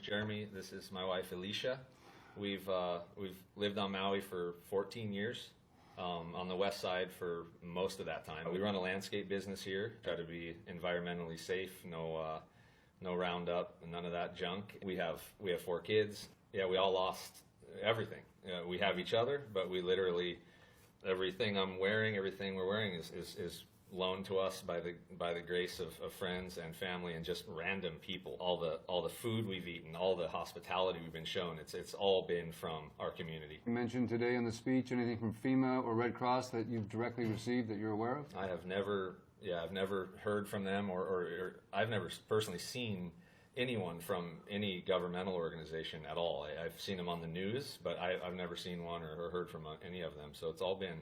Jeremy. This is my wife, Alicia. We've lived on Maui for 14 years, on the west side for most of that time. We run a landscape business here, try to be environmentally safe, no Roundup, none of that junk. We have 4 kids. Yeah, we all lost everything. We have each other, but we literally, everything I'm wearing, everything we're wearing is loaned to us by the grace of friends and family and just random people. All the food we've eaten, all the hospitality we've been shown, it's all been from our community. You mentioned today in the speech anything from FEMA or Red Cross that you've directly received that you're aware of? I've never heard from them, or I've never personally seen anyone from any governmental organization at all. I've seen them on the news, but I've never seen one or heard from any of them. So it's all been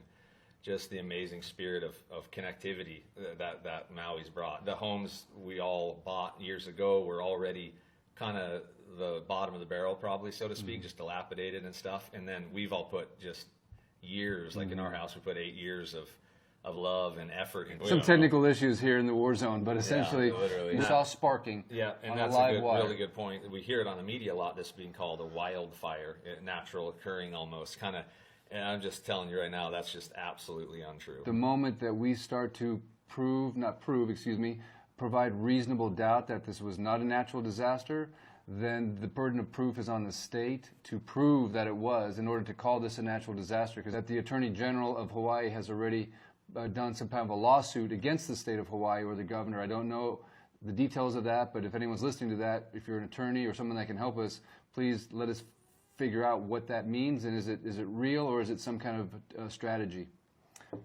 just the amazing spirit of connectivity that Maui's brought. The homes we all bought years ago were already kind of the bottom of the barrel, probably, so to speak, just dilapidated and stuff. And then we've all put just years, like in our house, we put 8 years of love and effort. Some technical issues here in the war zone, but essentially literally. you saw sparking. Yeah, and on that's a live a wire. really good point. We hear it on the media a lot, this being called a wildfire, natural occurring almost, kind of. And I'm just telling you right now, that's just absolutely untrue. The moment that we start to provide reasonable doubt that this was not a natural disaster, then the burden of proof is on the state to prove that it was in order to call this a natural disaster. Because that the Attorney General of Hawaii has already done some kind of a lawsuit against the state of Hawaii or the governor. I don't know the details of that, but if anyone's listening to that, if you're an attorney or someone that can help us, please let us figure out what that means, and is it real or is it some kind of strategy?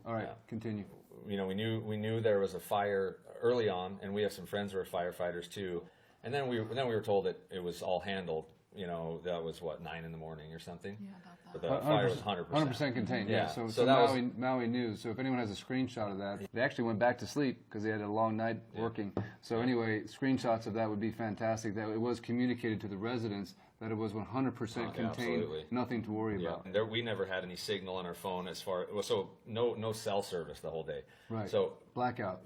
All right, continue. You know, we knew there was a fire early on, and we have some friends who are firefighters too. And then we were told that it was all handled. You know, that was what, 9 in the morning or something. Yeah, about that. But the fire was 100%. 100% contained. Yeah. So Maui News. So if anyone has a screenshot of that, they actually went back to sleep because they had a long night working. So anyway, screenshots of that would be fantastic. That it was communicated to the residents that it was 100% contained. Absolutely. Nothing to worry about. And we never had any signal on our phone so no cell service the whole day. Right. So blackout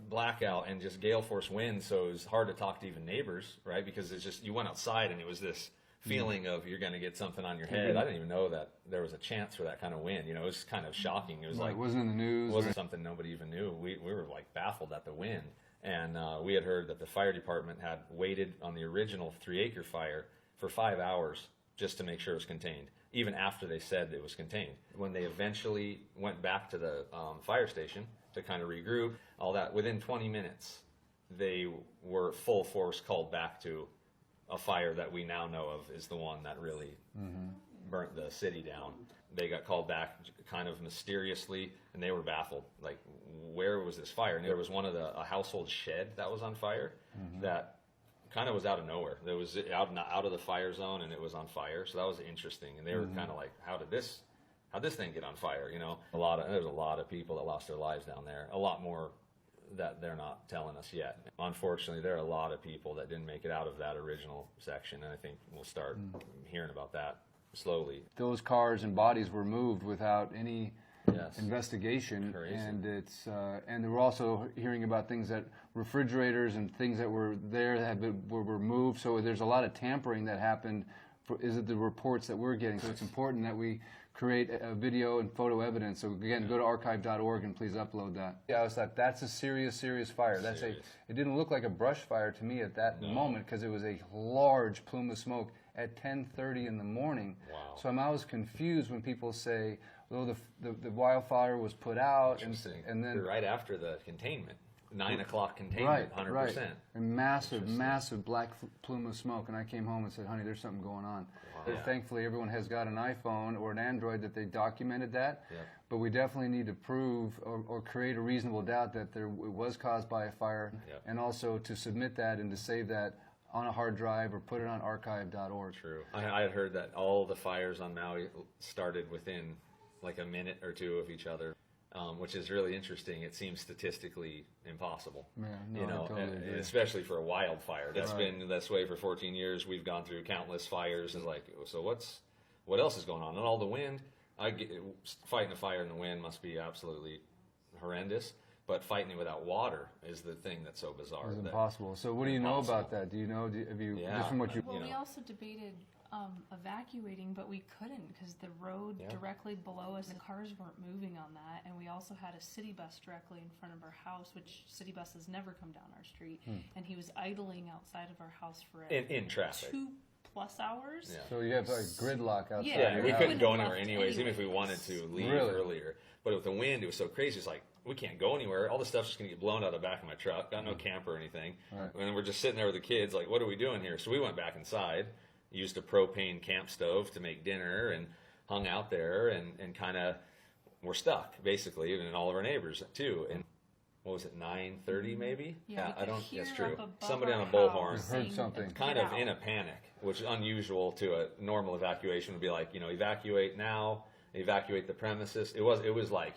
and just gale force winds. So it was hard to talk to even neighbors, right? Because it's just, you went outside and it was this feeling of you're going to get something on your head. I didn't even know that there was a chance for that kind of wind. You know, it was kind of shocking. It was like, it wasn't in the news. It wasn't something nobody even knew. We were like baffled at the wind. And we had heard that the fire department had waited on the original 3-acre fire for 5 hours just to make sure it was contained, even after they said it was contained. When they eventually went back to the fire station to kind of regroup, all that, within 20 minutes, they were full force called back to a fire that we now know of is the one that really burnt the city down. They got called back kind of mysteriously, and they were baffled. Like, where was this fire? And there was a household shed that was on fire that kind of was out of nowhere. It was out of the fire zone, and it was on fire. So that was interesting. And they were kind of like, how'd this thing get on fire? You know, there's a lot of people that lost their lives down there. A lot more that they're not telling us yet. Unfortunately, there are a lot of people that didn't make it out of that original section, and I think we'll start hearing about that slowly. Those cars and bodies were moved without any investigation. Crazy. And we're also hearing about things that refrigerators and things that were there that were moved. So there's a lot of tampering that happened. Is it the reports that we're getting? So it's important that we create a video and photo evidence. So again, go to archive.org and please upload that. Yeah, I was like, that's a serious fire. It didn't look like a brush fire to me at that moment because it was a large plume of smoke at 10:30 in the morning. Wow. So I'm always confused when people say, well, the wildfire was put out and then right after the containment. 9 o'clock containment, 100%. Right. A massive black plume of smoke. And I came home and said, honey, there's something going on. Wow. Thankfully, everyone has got an iPhone or an Android that they documented that. Yep. But we definitely need to prove or create a reasonable doubt that it was caused by a fire. Yep. And also to submit that and to save that on a hard drive or put it on archive.org. True. I had heard that all the fires on Maui started within like a minute or two of each other. Which is really interesting. It seems statistically impossible. Yeah, no, you know, I totally agree. especially for a wildfire. That's been this way for 14 years. We've gone through countless fires. And like, so what else is going on? And all the wind. Fighting a fire in the wind must be absolutely horrendous. But fighting it without water is the thing that's so bizarre. It's that- impossible. So what do you know about that? Do you know, have you, Yeah. just from what you, Well, You we know. also debated evacuating, but we couldn't because the road Yeah. directly below us, the cars weren't moving on that, and we also had a city bus directly in front of our house, which city buses never come down our street, and he was idling outside of our house for in traffic. 2+ hours. Yeah. so you have like gridlock outside Yeah, your we house. couldn't go wouldn't have anywhere left anyways, even if we anyways. wanted to leave Really? earlier. But with the wind, it was so crazy. It's like, we can't go anywhere. All the stuff's just going to get blown out of the back of my truck. Got no camper or anything. Right. And we're just sitting there with the kids, like, what are we doing here? So we went back inside, used a propane camp stove to make dinner, and hung out there, and kind of we're stuck, basically, and all of our neighbors, too. And what was it, 9:30 maybe? Yeah, we I could don't, hear that's true. up above Somebody our on a bullhorn. house Heard saying, something. "Get Kind of out." in a panic, which is unusual to a normal evacuation. Would be like, evacuate now, evacuate the premises. It was like,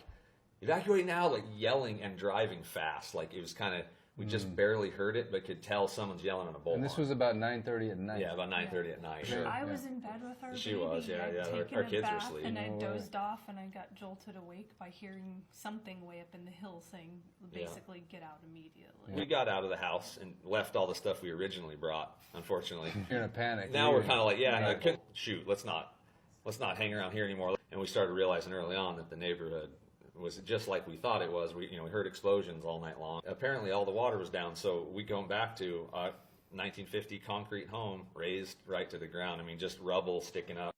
evacuate now, like yelling and driving fast. Like it was kind of, we just barely heard it, but could tell someone's yelling on a bullhorn. And this was about 9:30 at night. yeah, about 9:30 at night. Sure. I was in bed with our She baby. was, yeah, I'd yeah. taken Our a kids were bath, asleep. and I No way. dozed off, and I got jolted awake by hearing something way up in the hill saying, Yeah. basically, get out immediately. We got out of the house and left all the stuff we originally brought, unfortunately. You're in a panic. Now we're kind of like, Right. I couldn't shoot. Let's not hang around here anymore. And we started realizing early on that the neighborhood was just like we thought it was. We heard explosions all night long. Apparently, all the water was down. So we going back to a 1950 concrete home, razed right to the ground. I mean, just rubble sticking up.